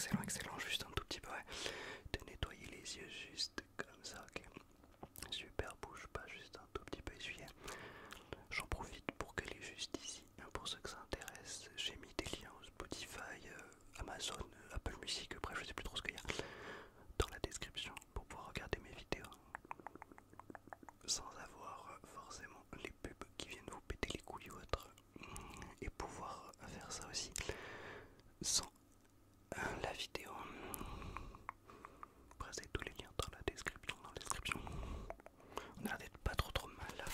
excellent, excellent. Juste un tout petit peu, ouais. De nettoyer les yeux juste comme ça, ok. Super, bouge pas, juste un tout petit peu essuyé. J'en profite pour qu'elle est juste ici. Pour ceux que ça intéresse, j'ai mis des liens Spotify, Amazon, Apple Music, bref, je sais plus trop ce qu'il y a dans la description pour pouvoir regarder mes vidéos sans avoir forcément les pubs qui viennent vous péter les couilles ou autre, et pouvoir faire ça aussi sans la vidéo. Après, c'est tous les liens dans la description. On a l'air d'être pas trop mal.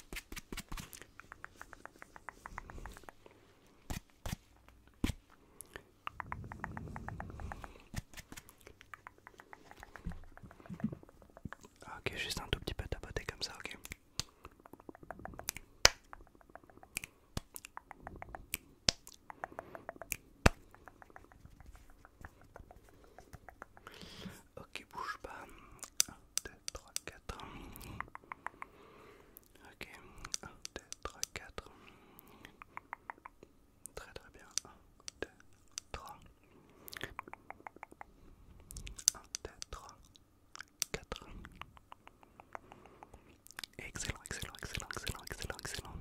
Ok, juste un tout petit peu tapoter comme ça, ok. Ok, bouge pas. 1, 2, 3, 4. Ok, 1, 2, 3, 4. Très très bien. 1, 2, 3. 1, 2, 3, 4. Excellent, excellent, excellent, excellent, excellent, excellent.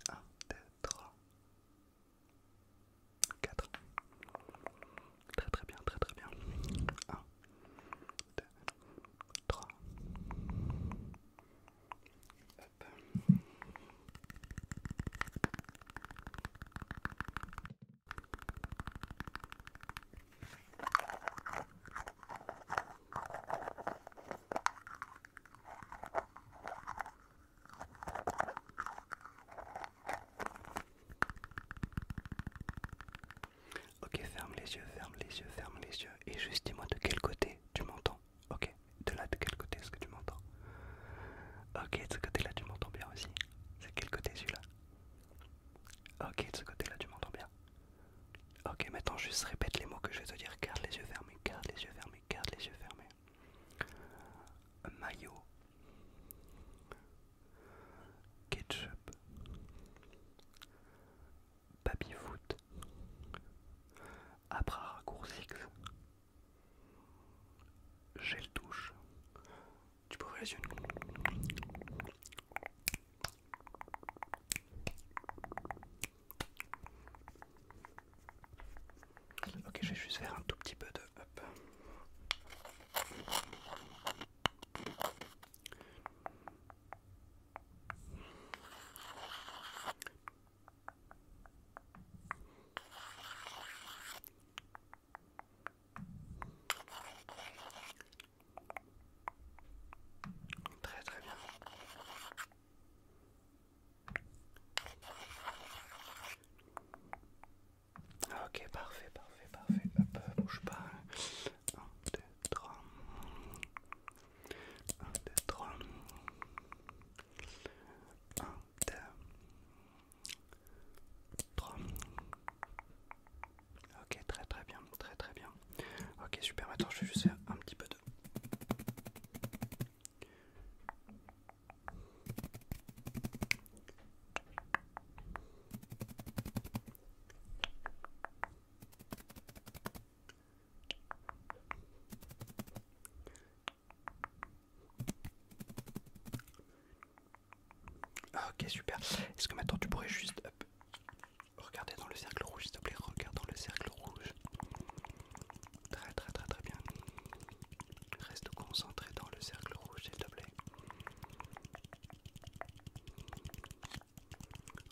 1, 2, 3, 4. Très très bien, très très bien. 1, 2, 3. Hop. Ok, ferme les yeux, ferme les yeux, ferme les yeux. Et juste dis-moi de quel côté tu m'entends. Ok, de là, de quel côté est-ce que tu m'entends? Ok, de ce côté-là, tu m'entends bien aussi. C'est quel côté celui-là? Ok, de ce côté-là, tu m'entends bien. Ok, maintenant juste répète les mots que je vais te dire. Garde les yeux fermés, garde les yeux fermés, garde les yeux fermés. Maillot. Ketchup. Baby-foot. Abra raccourcix. Gel douche. Tu peux ouvrir les yeux. Ok, je vais juste faire un tout petit peu de... Hop. Très très bien. Ok, parfait, parfait, parfait. Hop, bouge pas. 1, 2, 3. 1, 2, 3. 1, 2, 3. Ok, très très bien, très très bien. Ok, super, maintenant je vais juste faire un petit peu de... Ok, super. Est-ce que maintenant tu pourrais juste regarder dans le cercle rouge, s'il te plaît? Regarde dans le cercle rouge. Très très très très bien. Reste concentré dans le cercle rouge, s'il te plaît.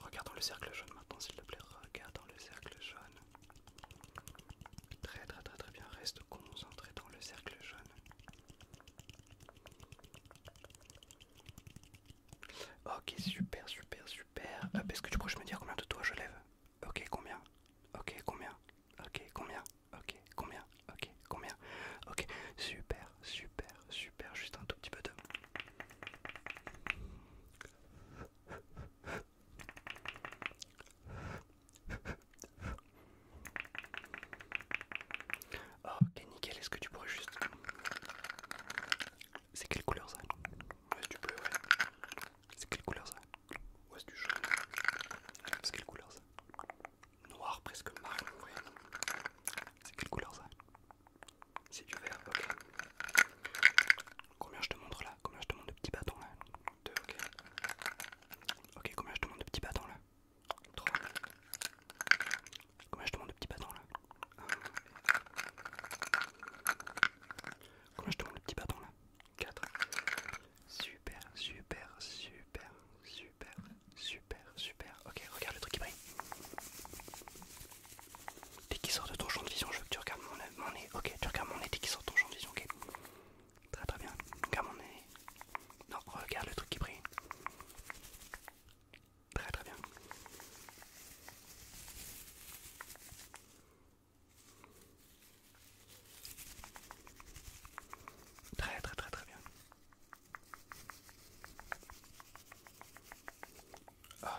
Regarde dans le cercle jaune maintenant, s'il te plaît. Regarde dans le cercle jaune. Très très très très bien. Reste concentré dans le cercle jaune. Ok, super, super, super. Est-ce que tu pourrais me dire combien de doigts je lève? Ok, combien? Ok, combien? Ok, combien? Ok, combien? Ok, combien? Ok, super, super, super. Juste un tout petit peu de... Ok, nickel. Est-ce que tu pourrais juste... C'est quelle couleur ça? Ouais, du bleu, ouais. C'est quelle couleur ça?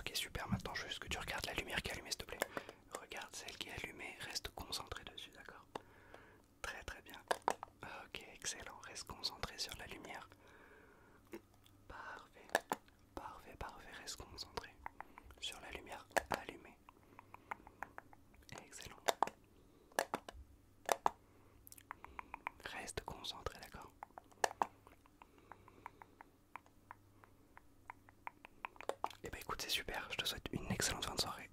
Ok, super, maintenant juste que tu regardes la lumière qui est allumée s'il te plaît. Regarde celle qui est allumée, reste concentré dessus, d'accord? Très très bien. Ok, excellent, reste concentré sur la lumière. Parfait, parfait, parfait, reste concentré sur la lumière allumée. Excellent. Reste concentré, d'accord? Et bah écoute, c'est super, je te souhaite une excellente fin de soirée.